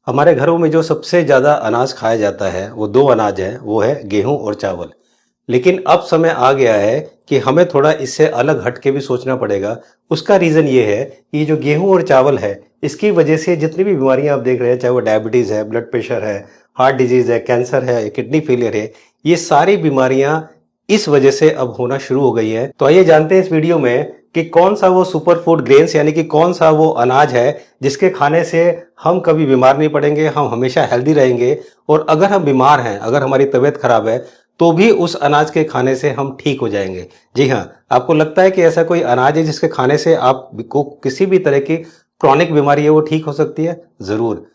हमारे घरों में जो सबसे ज़्यादा अनाज खाया जाता है वो दो अनाज है, वो है गेहूं और चावल। लेकिन अब समय आ गया है कि हमें थोड़ा इससे अलग हट के भी सोचना पड़ेगा। उसका रीज़न ये है कि जो गेहूं और चावल है, इसकी वजह से जितनी भी बीमारियां आप देख रहे हैं, चाहे वो डायबिटीज़ है, ब्लड प्रेशर है, हार्ट डिजीज़ है, कैंसर है, किडनी फेलियर है, ये सारी बीमारियां इस वजह से अब होना शुरू हो गई है। तो आइए जानते हैं इस वीडियो में कि कौन सा वो सुपर फूड ग्रेन्स यानी कि कौन सा वो अनाज है जिसके खाने से हम कभी बीमार नहीं पड़ेंगे, हम हमेशा हेल्दी रहेंगे। और अगर हम बीमार हैं, अगर हमारी तबीयत खराब है, तो भी उस अनाज के खाने से हम ठीक हो जाएंगे। जी हाँ, आपको लगता है कि ऐसा कोई अनाज है जिसके खाने से आपको किसी भी तरह की क्रॉनिक बीमारी है वो ठीक हो सकती है? ज़रूर।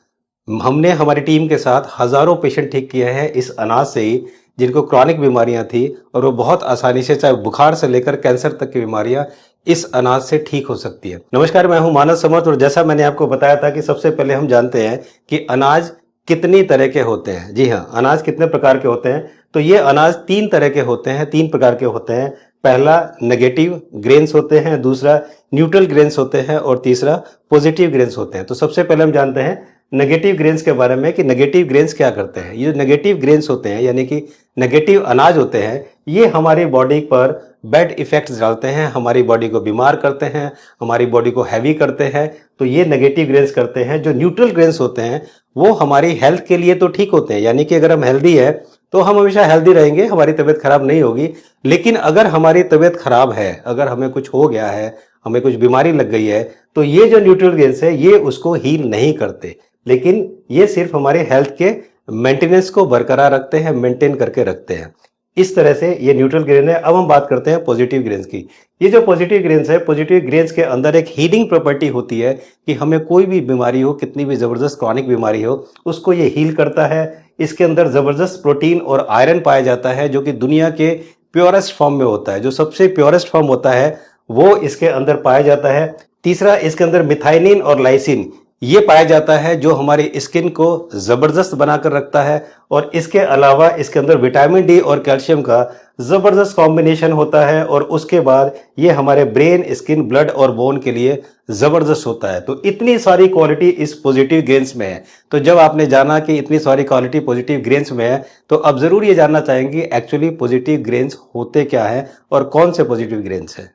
हमने हमारी टीम के साथ हजारों पेशेंट ठीक किए हैं इस अनाज से ही, जिनको क्रॉनिक बीमारियां थी, और वो बहुत आसानी से, चाहे बुखार से लेकर कैंसर तक की बीमारियां इस अनाज से ठीक हो सकती है। नमस्कार, मैं हूं मानव समर्थ, और जैसा मैंने आपको बताया था कि सबसे पहले हम जानते हैं कि अनाज कितनी तरह के होते हैं। जी हाँ, अनाज कितने प्रकार के होते हैं? तो ये अनाज तीन तरह के होते हैं, तीन प्रकार के होते हैं। पहला नेगेटिव ग्रेन्स होते हैं, दूसरा न्यूट्रल ग्रेन्स होते हैं, और तीसरा पॉजिटिव ग्रेन्स होते हैं। तो सबसे पहले हम जानते हैं नेगेटिव ग्रेन्स के बारे में कि नेगेटिव ग्रेन्स क्या करते हैं। ये जो नेगेटिव ग्रेन्स होते हैं यानी कि नेगेटिव अनाज होते हैं, ये हमारी बॉडी पर बैड इफेक्ट्स डालते हैं, हमारी बॉडी को बीमार करते हैं, हमारी बॉडी को हैवी करते हैं। तो ये नेगेटिव ग्रेन्स करते हैं। जो न्यूट्रल ग्रेन्स होते हैं वो हमारी हेल्थ के लिए तो ठीक होते हैं, यानी कि अगर हम हेल्दी है तो हम हमेशा हेल्दी रहेंगे, हमारी तबीयत खराब नहीं होगी। लेकिन अगर हमारी तबीयत खराब है, अगर हमें कुछ हो गया है, हमें कुछ बीमारी लग गई है, तो ये जो न्यूट्रल ग्रेन्स है ये उसको हील नहीं करते, लेकिन ये सिर्फ हमारे हेल्थ के मेंटेनेंस को बरकरार रखते हैं, मेंटेन करके रखते हैं। इस तरह से ये न्यूट्रल ग्रेन है। अब हम बात करते हैं पॉजिटिव ग्रेन्स की। ये जो पॉजिटिव ग्रेन्स है, पॉजिटिव ग्रेन्स के अंदर एक हीलिंग प्रॉपर्टी होती है कि हमें कोई भी बीमारी हो, कितनी भी जबरदस्त क्रॉनिक बीमारी हो, उसको ये हील करता है। इसके अंदर जबरदस्त प्रोटीन और आयरन पाया जाता है, जो कि दुनिया के प्योरेस्ट फॉर्म में होता है। जो सबसे प्योरेस्ट फॉर्म होता है वो इसके अंदर पाया जाता है। तीसरा, इसके अंदर मिथाइनिन और लाइसिन ये पाया जाता है, जो हमारी स्किन को जबरदस्त बनाकर रखता है। और इसके अलावा इसके अंदर विटामिन डी और कैल्शियम का जबरदस्त कॉम्बिनेशन होता है। और उसके बाद ये हमारे ब्रेन, स्किन, ब्लड और बोन के लिए जबरदस्त होता है। तो इतनी सारी क्वालिटी इस पॉजिटिव ग्रेन्स में है। तो जब आपने जाना कि इतनी सारी क्वालिटी पॉजिटिव ग्रेन्स में है, तो अब जरूर ये जानना चाहेंगे एक्चुअली पॉजिटिव ग्रेन्स होते क्या है और कौन से पॉजिटिव ग्रेन्स है।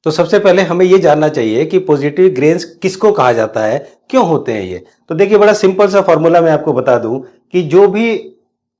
तो सबसे पहले हमें यह जानना चाहिए कि पॉजिटिव ग्रेन्स किसको कहा जाता है, क्यों होते हैं ये। तो देखिए, बड़ा सिंपल सा फॉर्मूला मैं आपको बता दूं कि जो भी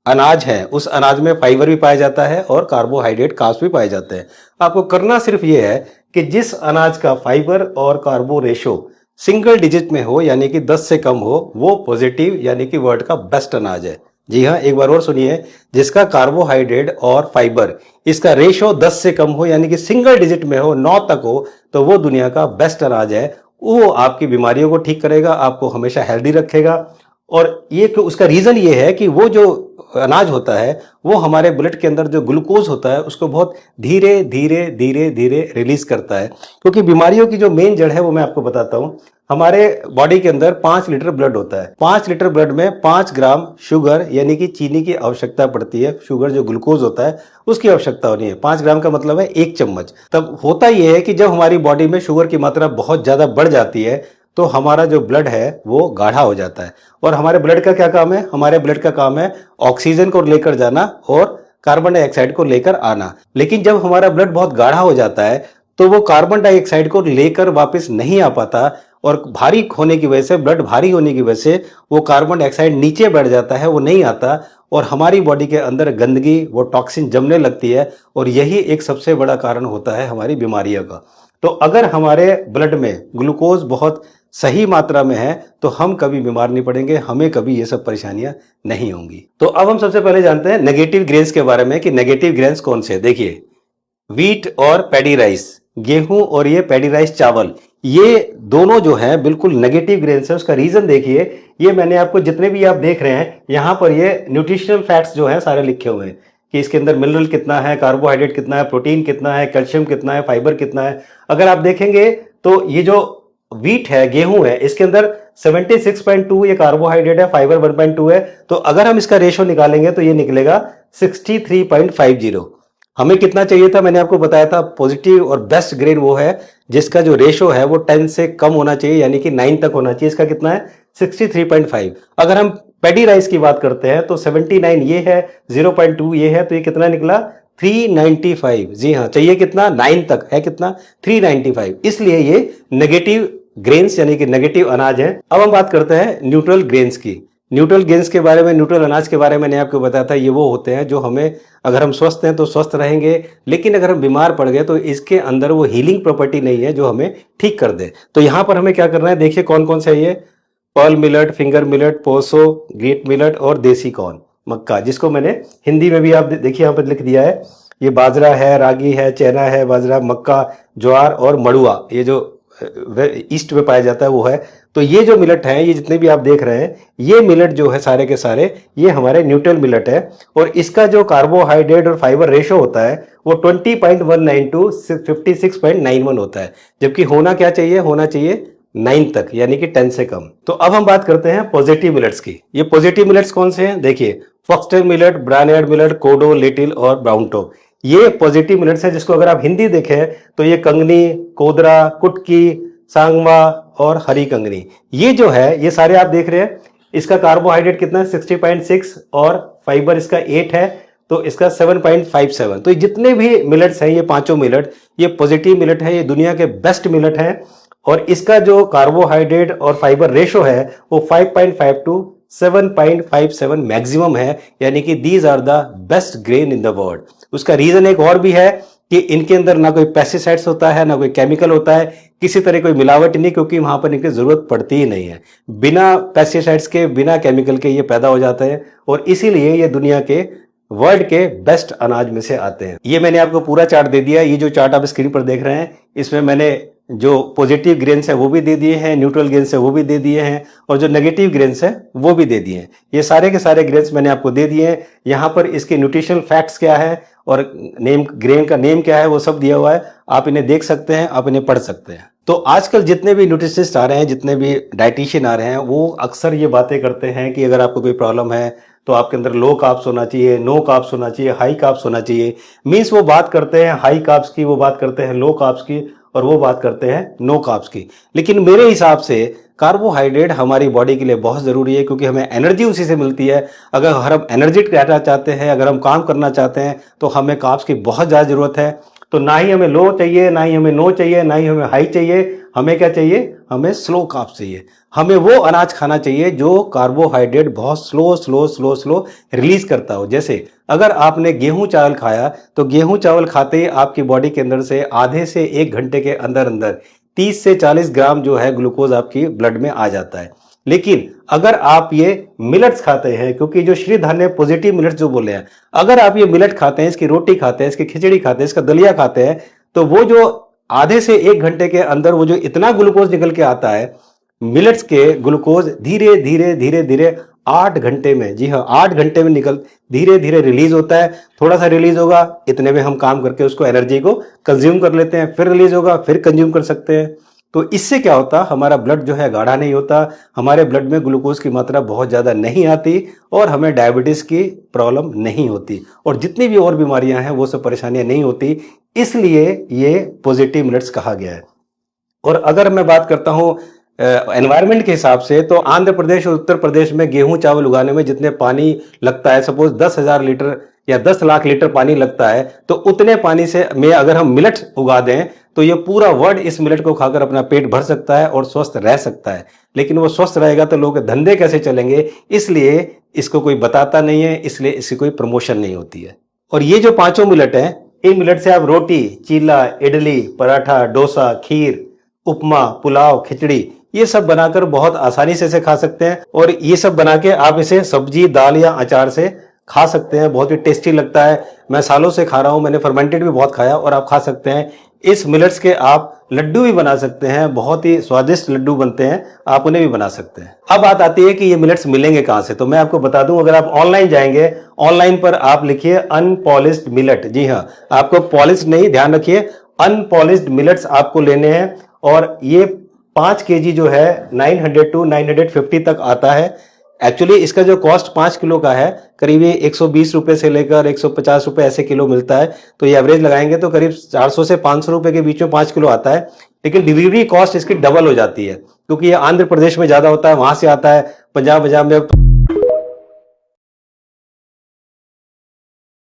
अनाज है उस अनाज में फाइबर भी पाया जाता है और कार्बोहाइड्रेट, कार्ब्स भी पाए जाते हैं। आपको करना सिर्फ ये है कि जिस अनाज का फाइबर और कार्बो रेशो सिंगल डिजिट में हो, यानी कि 10 से कम हो, वो पॉजिटिव यानी कि वर्ल्ड का बेस्ट अनाज है। जी हाँ, एक बार और सुनिए, जिसका कार्बोहाइड्रेट और फाइबर इसका रेशो 10 से कम हो, यानी कि सिंगल डिजिट में हो, 9 तक हो, तो वो दुनिया का बेस्ट अनाज है। वो आपकी बीमारियों को ठीक करेगा, आपको हमेशा हेल्दी रखेगा। और ये उसका रीजन ये है कि वो जो अनाज होता है वो हमारे ब्लड के अंदर जो ग्लूकोज होता है उसको बहुत धीरे धीरे धीरे धीरे रिलीज करता है। क्योंकि बीमारियों की जो मेन जड़ है वो मैं आपको बताता हूं। हमारे बॉडी के अंदर 5 लीटर ब्लड होता है। 5 लीटर ब्लड में 5 ग्राम शुगर यानी कि चीनी की आवश्यकता पड़ती है। शुगर जो ग्लूकोज होता है उसकी आवश्यकता होनी है। 5 ग्राम का मतलब है 1 चम्मच। तब होता यह है कि जब हमारी बॉडी में शुगर की मात्रा बहुत ज्यादा बढ़ जाती है तो हमारा जो ब्लड है वो गाढ़ा हो जाता है। और हमारे ब्लड का क्या काम है? हमारे ब्लड का काम है ऑक्सीजन को लेकर जाना और कार्बन डाइऑक्साइड को लेकर आना। लेकिन जब हमारा ब्लड बहुत गाढ़ा हो जाता है तो वो कार्बन डाइऑक्साइड को लेकर वापस नहीं आ पाता, और भारी होने की वजह से, ब्लड भारी होने की वजह से वो कार्बन डाइऑक्साइड नीचे बढ़ जाता है, वो नहीं आता, और हमारी बॉडी के अंदर गंदगी, वो टॉक्सिन जमने लगती है। और यही एक सबसे बड़ा कारण होता है हमारी बीमारियों का। तो अगर हमारे ब्लड में ग्लूकोज बहुत सही मात्रा में है तो हम कभी बीमार नहीं पड़ेंगे, हमें कभी ये सब परेशानियां नहीं होंगी। तो अब हम सबसे पहले जानते हैं नेगेटिव ग्रेन्स के बारे में कि नेगेटिव ग्रेन्स कौन से। देखिए, व्हीट और पैडी राइस, गेहूं और ये पैडी राइस चावल, ये दोनों जो हैं बिल्कुल नेगेटिव ग्रेन्स है। उसका रीजन देखिए, ये मैंने आपको जितने भी आप देख रहे हैं यहां पर ये न्यूट्रिशनल फैक्ट्स जो हैं सारे लिखे हुए हैं कि इसके अंदर मिनरल कितना है, कार्बोहाइड्रेट कितना है, प्रोटीन कितना है, कैल्शियम कितना है, फाइबर कितना है। अगर आप देखेंगे तो ये जो व्हीट है, गेहूं है, इसके अंदर 76.2 ये कार्बोहाइड्रेट है, फाइबर 1.2 है। तो अगर हम इसका रेशो निकालेंगे तो ये निकलेगा 63.50। हमें कितना चाहिए था? मैंने आपको बताया था पॉजिटिव और बेस्ट ग्रेन वो है जिसका जो रेशो है वो 10 से कम होना चाहिए, यानी कि 9 तक होना चाहिए। इसका कितना है? 63.5। अगर हम पैडी राइस की बात करते हैं तो 79 ये है, 0.2 ये है, तो ये कितना निकला 395। जी हाँ, चाहिए कितना 9 तक है, कितना 395। इसलिए ये नेगेटिव ग्रेन्स यानी कि नेगेटिव अनाज है। अब हम बात करते हैं न्यूट्रल ग्रेन्स की। न्यूट्रल ग्रेन्स के बारे में, न्यूट्रल अनाज के बारे में मैंने आपको बताया था, ये वो होते हैं जो हमें, अगर हम स्वस्थ हैं तो स्वस्थ रहेंगे, लेकिन अगर हम बीमार पड़ गए तो इसके अंदर वो हीलिंग प्रॉपर्टी नहीं है जो हमें ठीक कर दे। तो यहां पर हमें क्या करना है, देखिए कौन कौन से है ये, pearl millet, finger millet, proso, great millet और देसी कॉर्न, मक्का, जिसको मैंने हिंदी में भी आप देखिए यहां पर लिख दिया है। ये बाजरा है, रागी है, चना है, बाजरा, मक्का, ज्वार और मड़ुआ, ये जो ईस्ट में पाया जाता है वो है। तो ये जो मिलेट है, ये जितने भी आप देख रहे हैं, ये मिलेट जो है सारे के सारे ये हमारे न्यूट्रल मिलेट है। और इसका जो कार्बोहाइड्रेट और फाइबर रेशो होता है वो 20.19 टू 56.91 होता है, जबकि होना क्या चाहिए, होना चाहिए 9 तक, यानी कि 10 से कम। तो अब हम बात करते हैं पॉजिटिव मिलेट्स की। ये पॉजिटिव मिलेट्स कौन से हैं, देखिए फॉक्सटेल मिलेट, ब्रायनार्ड मिलेट, कोडो, लिटिल और ब्राउन टॉप, ये पॉजिटिव मिलेट्स हैं, जिसको अगर आप हिंदी देखें तो ये कंगनी, कोदरा, कुटकी, सांगवा और हरी कंगनी, ये जो है ये सारे आप देख रहे हैं। इसका कार्बोहाइड्रेट कितना है 60.6 और फाइबर इसका 8 है, तो इसका 7.57। तो जितने भी मिलेट्स हैं, ये पांचों मिलेट, ये पॉजिटिव मिलेट है, ये दुनिया के बेस्ट मिलेट है। और इसका जो कार्बोहाइड्रेट और फाइबर रेशो है वो 5.5 टू 7.57 मैक्सिमम है, यानी कि these are the best grain in the world. उसका रीजन एक और भी है कि इनके अंदर ना कोई पेस्टिसाइड्स होता है, ना कोई केमिकल होता है, किसी तरह कोई मिलावट नहीं, क्योंकि वहां पर इनकी जरूरत पड़ती ही नहीं है। बिना पेस्टिसाइड्स के, बिना केमिकल के ये पैदा हो जाते हैं, और इसीलिए ये दुनिया के वर्ल्ड के बेस्ट अनाज में से आते हैं। ये मैंने आपको पूरा चार्ट दे दिया। ये जो चार्ट आप स्क्रीन पर देख रहे हैं, इसमें मैंने जो पॉजिटिव ग्रेन्स है वो भी दे दिए हैं, न्यूट्रल ग्रेन्स है वो भी दे दिए हैं, और जो नेगेटिव ग्रेन्स है वो भी दे दिए हैं। ये सारे के सारे ग्रेन्स मैंने आपको दे दिए हैं। यहाँ पर इसके न्यूट्रिशनल फैक्ट्स क्या है और नेम, ग्रेन का नेम क्या है, वो सब दिया हुआ है। आप इन्हें देख सकते हैं, आप इन्हें पढ़ सकते हैं। तो आजकल जितने भी न्यूट्रिशनिस्ट आ रहे हैं, जितने भी डाइटिशियन आ रहे हैं, वो अक्सर ये बातें करते हैं कि अगर आपको कोई प्रॉब्लम है तो आपके अंदर लो कार्ब्स होना चाहिए, नो कार्ब्स होना चाहिए, हाई कार्ब्स होना चाहिए। मीन्स वो बात करते हैं हाई कार्ब्स की, वो बात करते हैं लो कार्ब्स की, और वो बात करते हैं नो कार्ब्स की। लेकिन मेरे हिसाब से कार्बोहाइड्रेट हमारी बॉडी के लिए बहुत ज़रूरी है, क्योंकि हमें एनर्जी उसी से मिलती है। अगर हम एनर्जी रहना चाहते हैं, अगर हम काम करना चाहते हैं, तो हमें कार्ब्स की बहुत ज़्यादा ज़रूरत है। तो ना ही हमें लो चाहिए, ना ही हमें नो चाहिए, ना ही हमें हाई चाहिए। हमें क्या चाहिए, हमें स्लो कार्ब्स चाहिए। हमें वो अनाज खाना चाहिए जो कार्बोहाइड्रेट बहुत slow slow slow slow release करता हो। जैसे अगर आपने गेहूं चावल खाया, तो गेहूं चावल खाते ही आपकी बॉडी के अंदर से आधे से 1 घंटे के अंदर अंदर 30 से 40 ग्राम जो है ग्लूकोज आपकी ब्लड में आ जाता है। लेकिन अगर आप ये मिलेट्स खाते हैं, क्योंकि जो श्री धान्य पॉजिटिव मिलेट्स जो बोले हैं, अगर आप ये मिलेट खाते हैं, इसकी रोटी खाते हैं, इसकी खिचड़ी खाते हैं, इसका दलिया खाते हैं, तो वो जो आधे से 1 घंटे के अंदर वो जो इतना ग्लूकोज निकल के आता है, मिलेट्स के ग्लूकोज धीरे धीरे धीरे धीरे 8 घंटे में, जी हाँ 8 घंटे में निकल धीरे धीरे रिलीज होता है। थोड़ा सा रिलीज होगा, इतने में हम काम करके उसको एनर्जी को कंज्यूम कर लेते हैं, फिर रिलीज होगा, फिर कंज्यूम कर सकते हैं। तो इससे क्या होता, हमारा ब्लड जो है गाढ़ा नहीं होता, हमारे ब्लड में ग्लूकोज की मात्रा बहुत ज़्यादा नहीं आती, और हमें डायबिटीज़ की प्रॉब्लम नहीं होती, और जितनी भी और बीमारियां हैं वो सब परेशानियां नहीं होती। इसलिए ये पॉजिटिव मिलेट्स कहा गया है। और अगर मैं बात करता हूँ एनवायरनमेंट के हिसाब से, तो आंध्र प्रदेश और उत्तर प्रदेश में गेहूं चावल उगाने में जितने पानी लगता है, सपोज 10,000 लीटर या 10 लाख लीटर पानी लगता है, तो उतने पानी से में अगर हम मिलेट उगा दें तो ये पूरा वर्ल्ड इस मिलेट को खाकर अपना पेट भर सकता है और स्वस्थ रह सकता है। लेकिन वो स्वस्थ रहेगा तो लोगों के धंधे कैसे चलेंगे, इसलिए इसको कोई बताता नहीं है, इसलिए इसकी कोई प्रमोशन नहीं होती है। और ये जो पांचों मिलेट हैं, इन मिलेट से आप रोटी, चीला, इडली, पराठा, डोसा, खीर, उपमा, पुलाव, खिचड़ी, ये सब बनाकर बहुत आसानी से इसे खा सकते हैं। और ये सब बना के आप इसे सब्जी, दाल या अचार से खा सकते हैं। बहुत ही टेस्टी लगता है। मैं सालों से खा रहा हूं, मैंने फर्मेंटेड भी बहुत खाया, और आप खा सकते हैं। इस मिलेट्स के आप लड्डू भी बना सकते हैं, बहुत ही स्वादिष्ट लड्डू बनते हैं, आप उन्हें भी बना सकते हैं। अब बात आती है कि ये मिलेट्स मिलेंगे कहां से, तो मैं आपको बता दूं, अगर आप ऑनलाइन जाएंगे, ऑनलाइन पर आप लिखिए अनपॉलिश्ड मिलेट। जी हाँ, आपको पॉलिश नहीं, ध्यान रखिए, अनपॉलिश्ड मिलेट्स आपको लेने हैं। और ये 5 केजी जो है 900 टू 950 तक आता है। एक्चुअली इसका जो कॉस्ट 5 किलो का है, करीब 120 रुपए से लेकर 150 रुपए ऐसे किलो मिलता है। तो ये एवरेज लगाएंगे तो करीब 400 से 500 रुपए के बीच में 5 किलो आता है। लेकिन डिलीवरी कॉस्ट इसकी डबल हो जाती है, क्योंकि ये आंध्र प्रदेश में ज्यादा होता है, वहां से आता है, पंजाब में